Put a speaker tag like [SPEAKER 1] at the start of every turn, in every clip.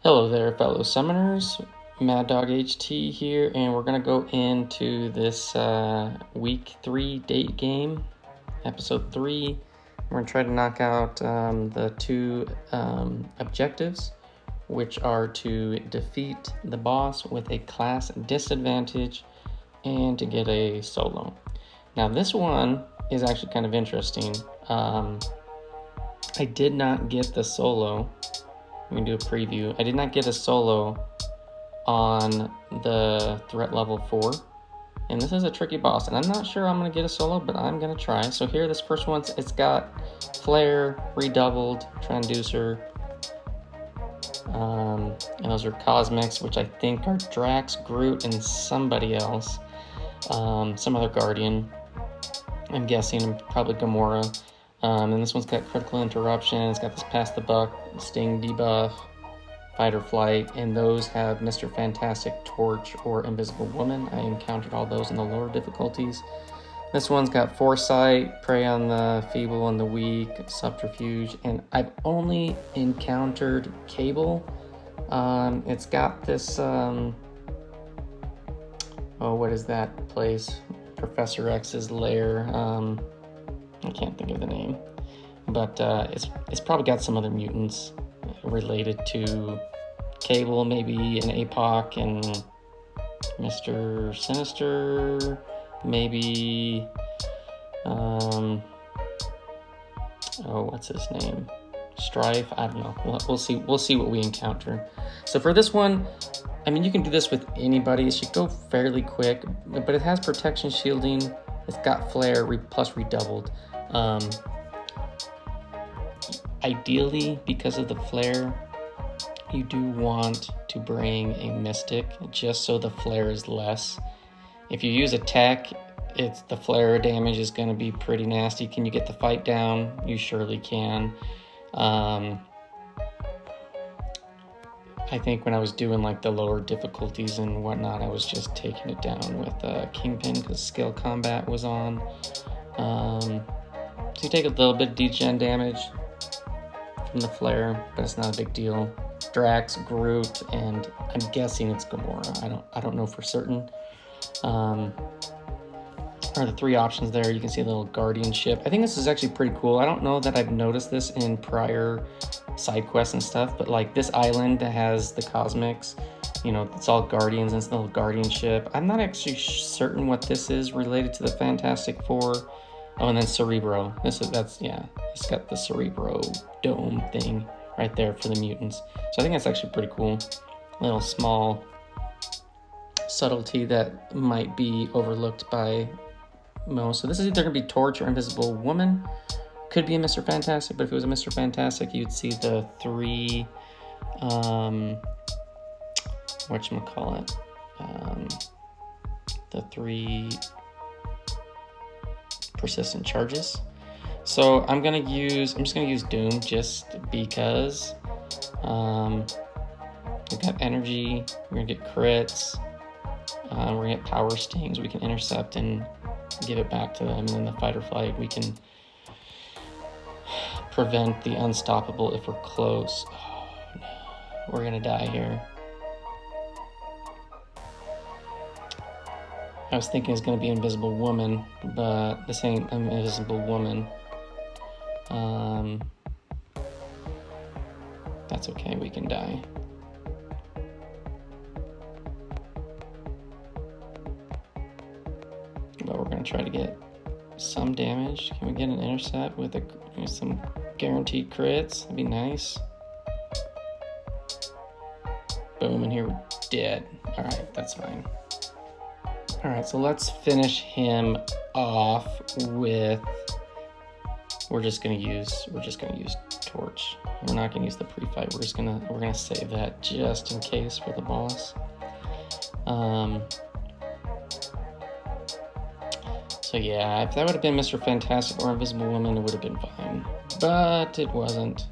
[SPEAKER 1] Hello there, fellow summoners. Mad Dog HT here, and we're gonna go into this week 3 date game, episode 3. We're gonna try to knock out the two objectives, which are to defeat the boss with a class disadvantage and to get a solo. Now this one is actually kind of interesting. I did not get the solo. We can do a preview. I did not get a solo on the threat level 4. And this is a tricky boss. And I'm not sure I'm going to get a solo, but I'm going to try. So here, this first one, it's got Flare, Redoubled, Transducer. And those are Cosmics, which I think are Drax, Groot, and somebody else. Some other Guardian. I'm guessing probably Gamara. And this one's got Critical Interruption. It's got this Pass the Buck, Sting debuff, Fight or Flight, and those have Mr. Fantastic, Torch, or Invisible Woman. I encountered all those in the lower difficulties. This one's got Foresight, Prey on the Feeble and the Weak, Subterfuge, and I've only encountered Cable. It's got this, what is that place? Professor X's lair. I can't think of the name, but it's probably got some other mutants related to Cable, maybe an Apoc and Mr. Sinister, maybe what's his name? Stryfe. I don't know. We'll see what we encounter. So for this one, I mean, you can do this with anybody. It should go fairly quick, but it has protection shielding. It's got Flare plus Redoubled. Ideally, because of the Flare, you do want to bring a Mystic just so the Flare is less. If you use a tech, the Flare damage is going to be pretty nasty. Can you get the fight down? You surely can. I think when I was doing like the lower difficulties and whatnot, I was just taking it down with Kingpin because Scale Combat was on. So you take a little bit of degen damage from the Flare, but it's not a big deal. Drax, Groot, and I'm guessing it's Gamara. I don't know for certain. Are the three options there. You can see a little Guardian ship. I think this is actually pretty cool. I don't know that I've noticed this in prior side quests and stuff, but like this island that has the Cosmics, you know, it's all Guardians and it's a little Guardian ship. I'm not actually certain what this is related to the Fantastic Four. Oh, and then Cerebro. It's got the Cerebro dome thing right there for the mutants. So I think that's actually pretty cool. A little small subtlety that might be overlooked by most. So this is either going to be Torch or Invisible Woman. Could be a Mr. Fantastic, but if it was a Mr. Fantastic, you'd see the three, whatchamacallit, the three persistent charges. So I'm just gonna use Doom just because we got energy, we're gonna get crits, we're gonna get power stings, we can intercept and give it back to them, and then the fight or flight, we can prevent the unstoppable if we're close. Oh no, we're gonna die here. I was thinking it's going to be Invisible Woman, but this ain't Invisible Woman. That's okay, we can die. But we're going to try to get some damage. Can we get an intercept with some guaranteed crits? That'd be nice. Boom, and here we're dead. Alright, that's fine. Alright, so let's finish him off with, we're just gonna use Torch. We're not gonna use the pre-fight, we're gonna save that just in case for the boss. So yeah, if that would have been Mr. Fantastic or Invisible Woman, it would have been fine. But it wasn't.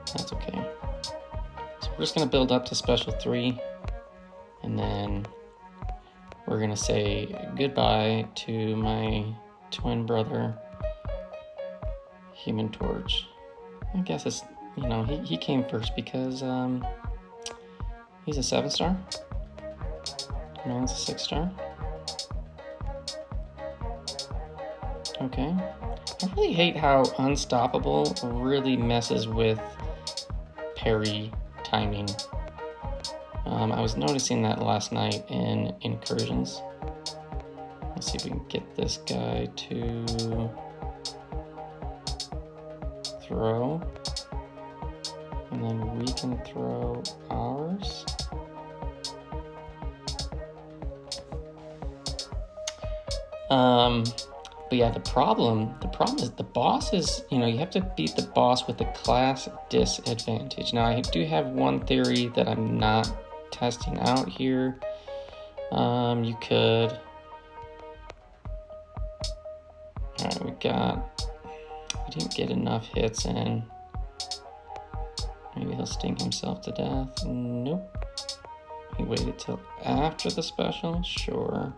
[SPEAKER 1] That's okay. So we're just gonna build up to Special 3, and then we're gonna say goodbye to my twin brother, Human Torch. I guess it's, he came first because He's a 7-star. Man's a 6-star. Okay. I really hate how Unstoppable really messes with parry timing. I was noticing that last night in Incursions. Let's see if we can get this guy to throw. And then we can throw ours. But yeah, the problem is the boss is, you know, you have to beat the boss with a class disadvantage. Now, I do have one theory that I'm not testing out here. You could... Alright, we didn't get enough hits in. Maybe he'll sting himself to death. Nope. He waited till after the special? Sure.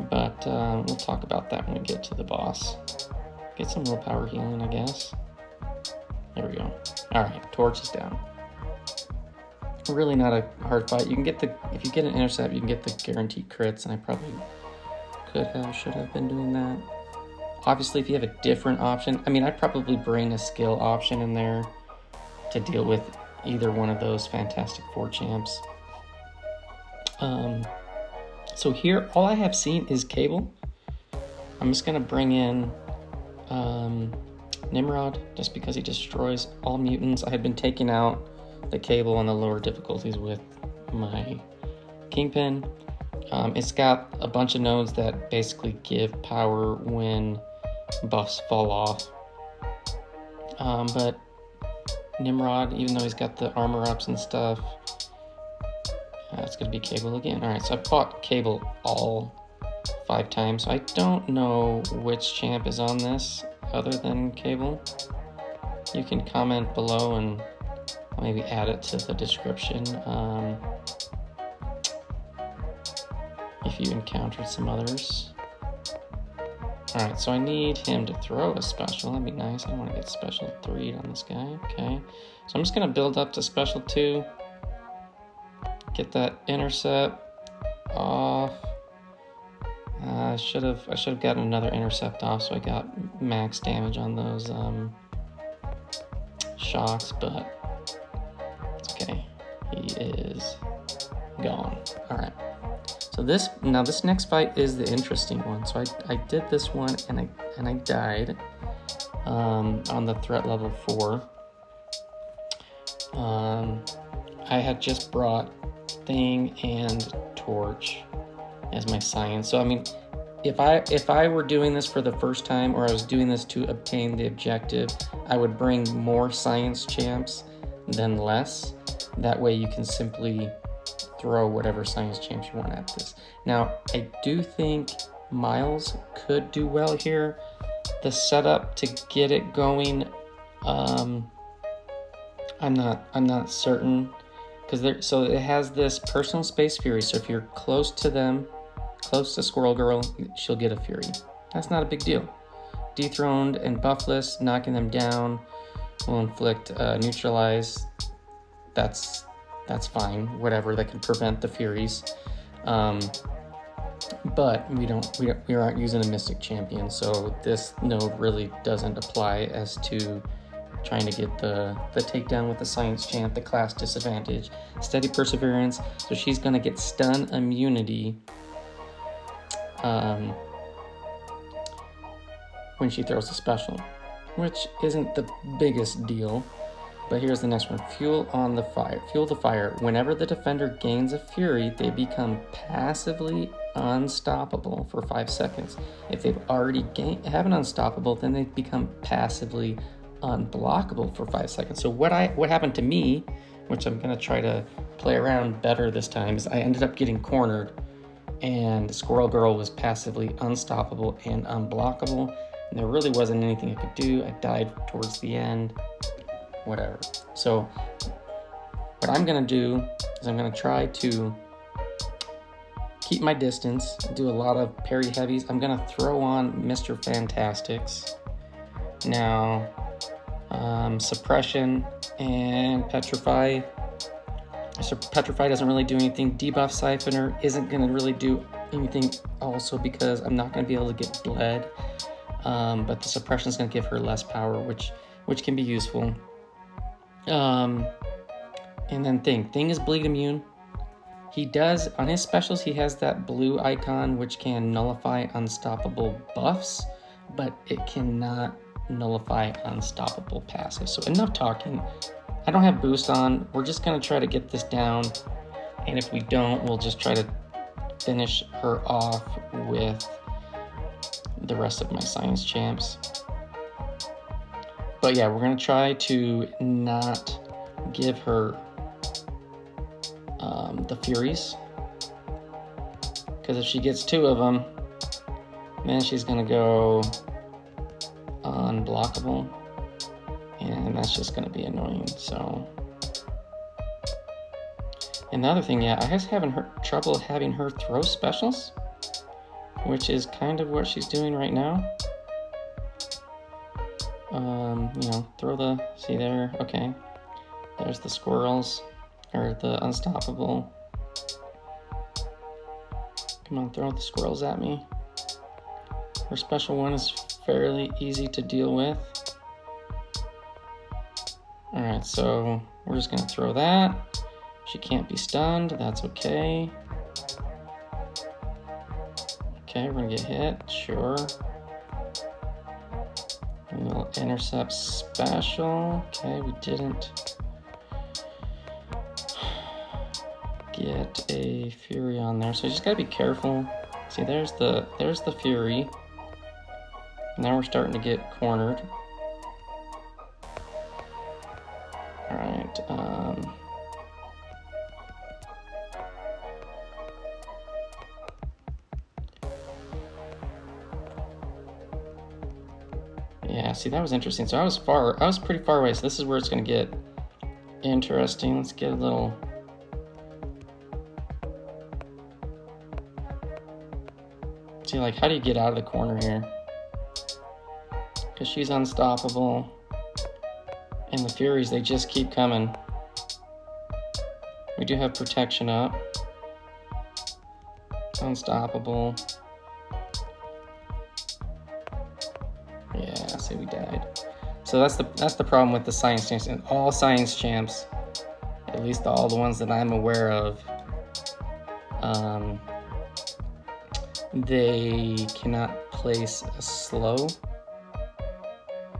[SPEAKER 1] But we'll talk about that when we get to the boss. Get some willpower healing, I guess. There we go. Alright, torch is down. Really not a hard fight. You can get if you get an intercept, you can get the guaranteed crits, and I probably should have been doing that. Obviously, if you have a different option, I mean, I'd probably bring a skill option in there to deal with either one of those Fantastic Four champs. So here, all I have seen is Cable. I'm just gonna bring in Nimrod, just because he destroys all mutants. I had been taking out the Cable on the lower difficulties with my Kingpin. It's got a bunch of nodes that basically give power when buffs fall off. But Nimrod, even though he's got the armor ups and stuff, it's going to be Cable again. Alright, so I fought Cable all 5 times. So I don't know which champ is on this other than Cable. You can comment below and I'll maybe add it to the description if you encountered some others. Alright, so I need him to throw a special. That'd be nice. I want to get special 3 on this guy. Okay, so I'm just going to build up to special 2. Get that intercept off. I should have gotten another intercept off, so I got max damage on those shocks, but it's okay. He is gone. All right. So this next fight is the interesting one. So I did this one and I died on the threat level 4. I had just brought Thing and Torch as my science. So I mean, if I were doing this for the first time, or I was doing this to obtain the objective, I would bring more science champs than less. That way you can simply throw whatever science champs you want at this. Now, I do think Miles could do well here. The setup to get it going, I'm not certain. So it has this personal space fury, so if you're close to them, close to Squirrel Girl, she'll get a fury. That's not a big deal. Dethroned and buffless, knocking them down will inflict neutralize. That's fine, whatever, that can prevent the furies. But we aren't using a Mystic Champion, so this node really doesn't apply as to trying to get the takedown with the Science Champ, the class disadvantage. Steady Perseverance, so she's going to get stun immunity when she throws a special, which isn't the biggest deal. But here's the next one. Fuel on the fire. Fuel the fire. Whenever the defender gains a fury, they become passively unstoppable for 5 seconds. If they've already have an unstoppable, then they become passively unblockable for 5 seconds. So what happened to me, which I'm gonna try to play around better this time, is I ended up getting cornered, and Squirrel Girl was passively unstoppable and unblockable, and there really wasn't anything I could do. I died towards the end. Whatever. So what I'm gonna do is I'm gonna try to keep my distance, do a lot of parry heavies. I'm gonna throw on Mr. Fantastics. Now, Suppression and Petrify. So Petrify doesn't really do anything. Debuff Siphoner isn't going to really do anything also because I'm not going to be able to get bled. But the Suppression is going to give her less power, which can be useful. And then Thing is bleed immune. He does, on his specials, he has that blue icon which can nullify unstoppable buffs, but it cannot nullify unstoppable passive. So enough talking. I don't have boost on. We're just going to try to get this down. And if we don't, we'll just try to finish her off with the rest of my science champs. But yeah, we're going to try to not give her the Furies. Because if she gets 2 of them, then she's going to go unblockable. And that's just going to be annoying. So, and the other thing, yeah, I was having trouble having her throw specials, which is kind of what she's doing right now. You know, throw the, see there, okay. There's the squirrels, or the unstoppable. Come on, throw the squirrels at me. Her special one is fairly easy to deal with. Alright, so we're just gonna throw that. She can't be stunned, that's okay. Okay, we're gonna get hit, sure. We'll intercept special. Okay, we didn't get a Fury on there, so you just gotta be careful. See, there's the Fury. Now we're starting to get cornered. Alright, yeah, see, that was interesting. So I was pretty far away, so this is where it's gonna get interesting. Let's get a little, see, like, how do you get out of the corner here? Because she's unstoppable. And the Furies, they just keep coming. We do have protection up. Unstoppable. Yeah, see, we died. So that's the problem with the science champs. And all science champs, at least all the ones that I'm aware of, they cannot place a slow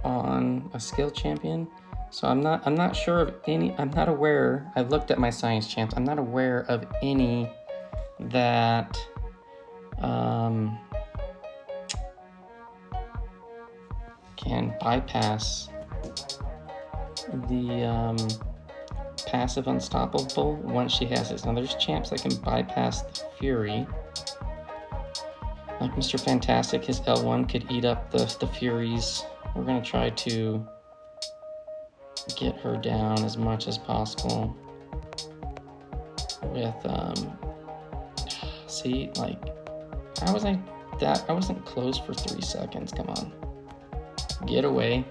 [SPEAKER 1] on a skill champion. So I'm not sure of any, I'm not aware, I've looked at my science champs, I'm not aware of any that can bypass the passive unstoppable once she has this. Now there's champs that can bypass the Fury. Like Mr. Fantastic, his L1 could eat up the Furies. We're gonna try to get her down as much as possible with see, like, how was I wasn't close for 3 seconds. Come on, get away,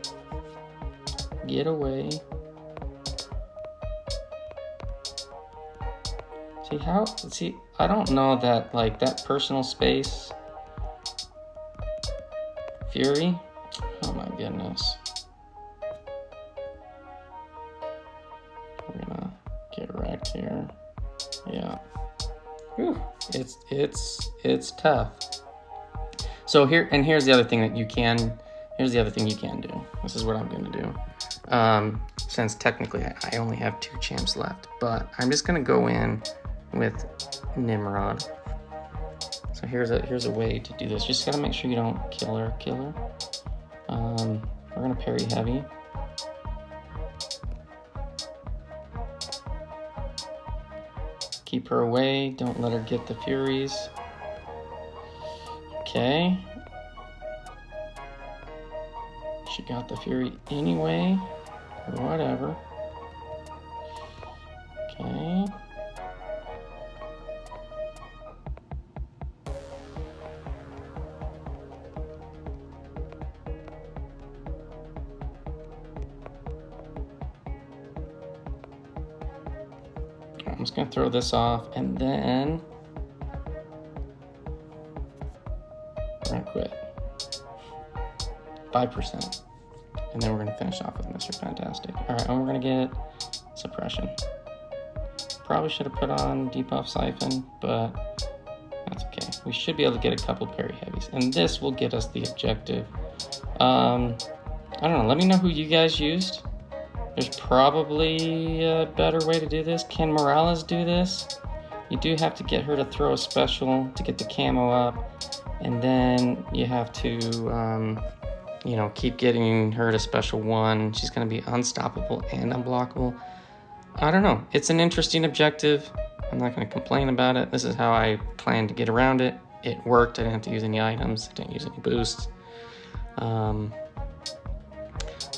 [SPEAKER 1] see, I don't know that, like, that personal space Fury, oh my goodness. We're gonna get wrecked here. Yeah. Whew. It's tough. So here's the other thing that you can do. This is what I'm gonna do. Since technically I only have 2 champs left, but I'm just gonna go in with Nimrod. So here's a way to do this. Just gotta make sure you don't kill her. We're gonna parry heavy. Keep her away, don't let her get the Furies. Okay. She got the Fury anyway. Whatever. Okay. I'm just gonna throw this off, and then we're gonna quit. 5%. And then we're gonna finish off with Mr. Fantastic. All right, and we're gonna get Suppression. Probably should have put on Debuff Siphon, but that's okay. We should be able to get a couple parry heavies, and this will get us the objective. I don't know, let me know who you guys used. There's probably a better way to do this. Can Morales do this? You do have to get her to throw a special to get the camo up, and then you have to, you know, keep getting her to special 1. She's going to be unstoppable and unblockable. I don't know. It's an interesting objective. I'm not going to complain about it. This is how I planned to get around it. It worked. I didn't have to use any items. I didn't use any boosts. But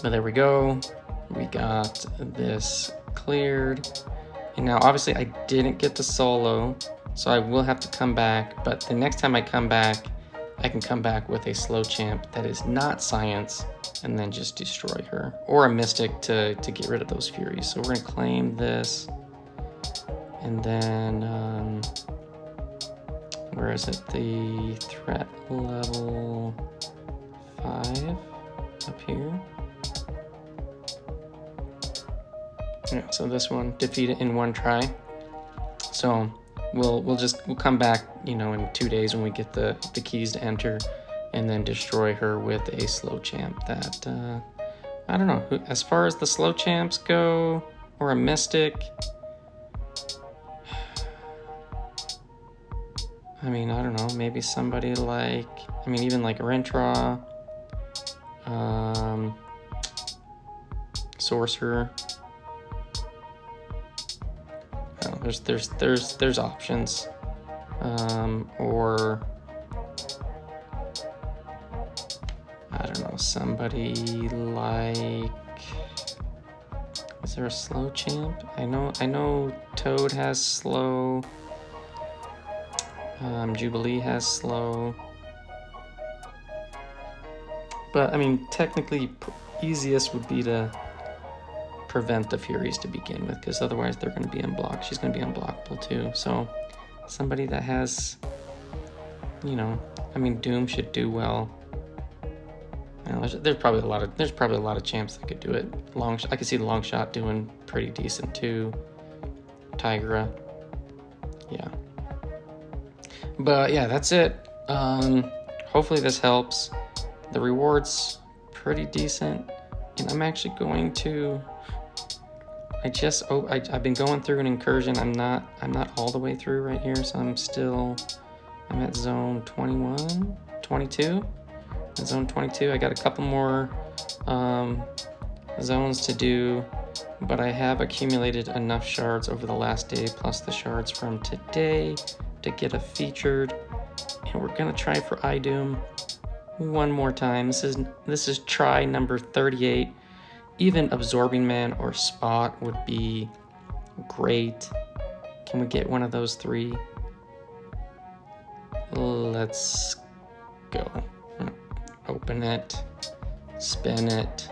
[SPEAKER 1] there we go. We got this cleared. And now obviously I didn't get the solo, so I will have to come back. But the next time I come back, I can come back with a slow champ that is not science and then just destroy her. Or a mystic to get rid of those furies. So we're gonna claim this. And then, where is it? The threat level 5 up here. Yeah, so this one, defeat it in 1 try. So we'll come back, you know, in 2 days when we get the keys to enter, and then destroy her with a slow champ that, I don't know, as far as the slow champs go, or a mystic, I mean, I don't know, maybe somebody like, I mean, even like Rentra, Sorcerer. Oh, there's options, or I don't know, somebody like, is there a slow champ? I know Toad has slow. Jubilee has slow. But I mean, technically, easiest would be to prevent the Furies to begin with, because otherwise they're going to be unblocked. She's going to be unblockable too. So somebody that has, you know, I mean, Doom should do well. I don't know, there's probably a lot of champs that could do it. I could see the long shot doing pretty decent too. Tigra, yeah. But yeah, that's it. Hopefully this helps. The rewards pretty decent, and I'm actually going to. I've been going through an incursion. I'm not all the way through right here, so I'm at zone 21, 22. In zone 22, I got a couple more zones to do, but I have accumulated enough shards over the last day, plus the shards from today, to get a featured. And we're gonna try for iDoom one more time. This is try number 38. Even Absorbing Man or Spot would be great. Can we get one of those 3? Let's go. Open it, spin it,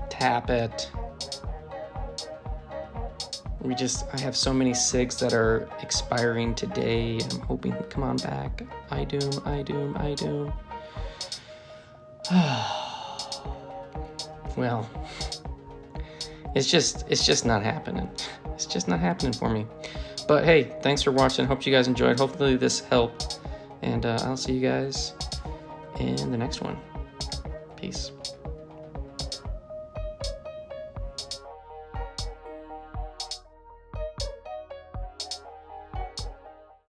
[SPEAKER 1] tap it. I have so many SIGs that are expiring today. I'm hoping, come on back. iDoom. Well, it's just not happening. It's just not happening for me. But hey, thanks for watching. Hope you guys enjoyed. Hopefully this helped. And I'll see you guys in the next one. Peace.